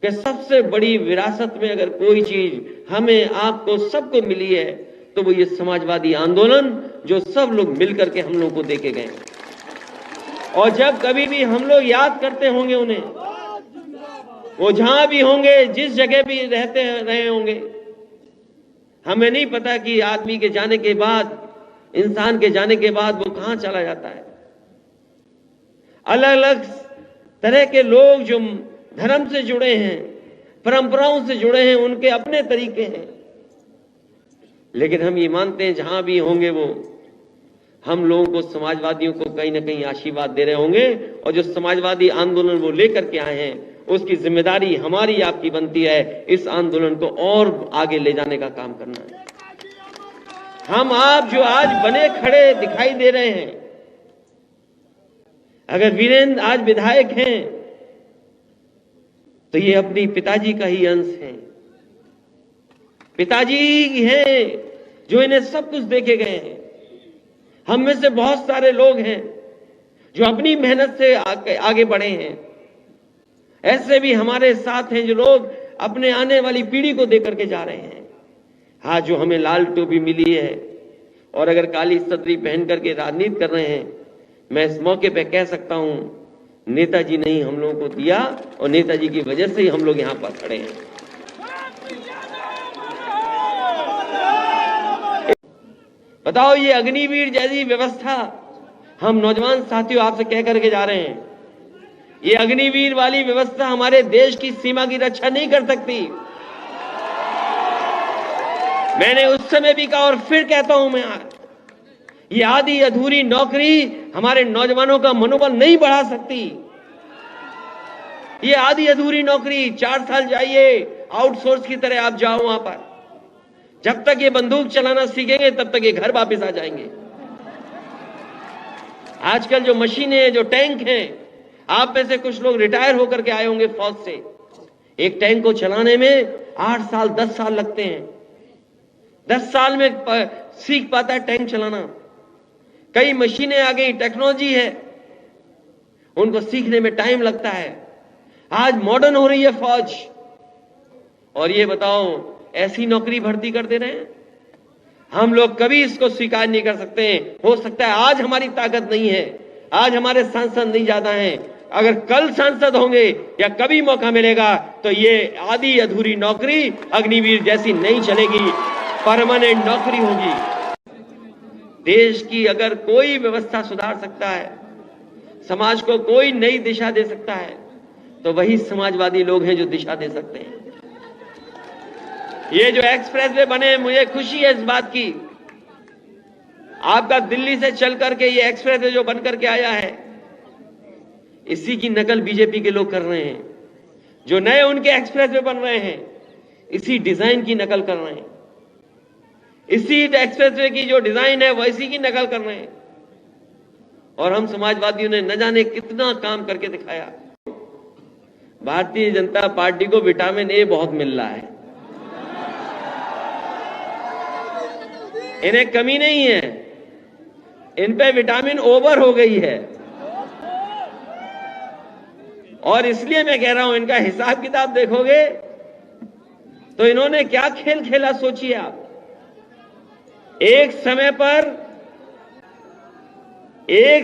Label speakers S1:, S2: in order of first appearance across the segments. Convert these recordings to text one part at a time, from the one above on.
S1: कि सबसे बड़ी विरासत में अगर कोई चीज हमें आपको सबको मिली है तो वो ये समाजवादी आंदोलन, जो सब लोग मिलकर के हम लोग को देके गए। और जब कभी भी हम लोग याद करते होंगे उन्हें, वो जहां भी होंगे, जिस जगह भी रहते रहे होंगे, हमें नहीं पता कि आदमी के जाने के बाद, इंसान के जाने के बाद वो कहां चला जाता है। अलग अलग तरह के लोग जो धर्म से जुड़े हैं, परंपराओं से जुड़े हैं, उनके अपने तरीके हैं, लेकिन हम ये मानते हैं जहां भी होंगे वो हम लोगों को, समाजवादियों को कहीं ना कहीं आशीर्वाद दे रहे होंगे। और जो समाजवादी आंदोलन वो लेकर के आए हैं, उसकी जिम्मेदारी हमारी आपकी बनती है इस आंदोलन को और आगे ले जाने का काम करना है। हम आप जो आज बने खड़े दिखाई दे रहे हैं, अगर वीरेंद्र आज विधायक हैं तो ये अपनी पिताजी का ही अंश है। पिताजी हैं जो इन्हें सब कुछ देके गए हैं। हम में से बहुत सारे लोग हैं जो अपनी मेहनत से आगे बढ़े हैं। ऐसे भी हमारे साथ हैं जो लोग अपने आने वाली पीढ़ी को देकर के जा रहे हैं। हाँ, जो हमें लाल टोपी मिली है और अगर काली छतरी पहन करके राजनीति कर रहे हैं, मैं इस मौके पे कह सकता हूं, नेताजी ने ही हम लोगों को दिया और नेताजी की वजह से ही हम लोग यहां पर खड़े हैं। बताओ, ये अग्निवीर जैसी व्यवस्था हम नौजवान साथियों आपसे कह करके जा रहे हैं, ये अग्निवीर वाली व्यवस्था हमारे देश की सीमा की रक्षा नहीं कर सकती। मैंने उस समय भी कहा और फिर कहता हूं मैं, ये आधी अधूरी नौकरी हमारे नौजवानों का मनोबल नहीं बढ़ा सकती। ये आधी अधूरी नौकरी, 4 साल जाइए आउटसोर्स की तरह आप जाओ वहां पर, जब तक ये बंदूक चलाना सीखेंगे तब तक ये घर वापस आ जाएंगे। आजकल जो मशीनें हैं, जो टैंक हैं, आप में से कुछ लोग रिटायर होकर के आए होंगे फौज से। एक टैंक को चलाने में 8 साल 10 साल लगते हैं। 10 साल में सीख पाता है टैंक चलाना। कई मशीनें आ गई, टेक्नोलॉजी है, उनको सीखने में टाइम लगता है। आज मॉडर्न हो रही है फौज, और ये बताओ ऐसी नौकरी भर्ती कर दे रहे हैं। हम लोग कभी इसको स्वीकार नहीं कर सकते। हो सकता है आज हमारी ताकत नहीं है, आज हमारे सांसद नहीं ज्यादा हैं, अगर कल सांसद होंगे या कभी मौका मिलेगा तो ये आधी अधूरी नौकरी अग्निवीर जैसी नहीं चलेगी, परमानेंट नौकरी होगी। देश की अगर कोई व्यवस्था सुधार सकता है, समाज को कोई नई दिशा दे सकता है, तो वही समाजवादी लोग हैं जो दिशा दे सकते हैं। ये जो एक्सप्रेसवे बने, मुझे खुशी है इस बात की। आपका दिल्ली से चल करके ये एक्सप्रेसवे जो बन करके आया है, इसी की नकल बीजेपी के लोग कर रहे हैं। जो नए उनके एक्सप्रेसवे बन रहे हैं, इसी डिजाइन की नकल कर रहे हैं। इसी एक्सप्रेसवे की जो डिजाइन है वैसी की नकल कर रहे हैं। और हम समाजवादियों ने न जाने कितना काम करके दिखाया। भारतीय जनता पार्टी को विटामिन ए बहुत मिल रहा है, इन्हें कमी नहीं है, इन पे विटामिन ओवर हो गई है। और इसलिए मैं कह रहा हूं, इनका हिसाब किताब देखोगे तो इन्होंने क्या खेल खेला सोचिए आप। एक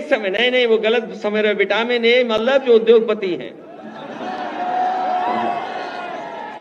S1: समय नहीं वो गलत समझ रहे। विटामिन ए मतलब जो उद्योगपति हैं,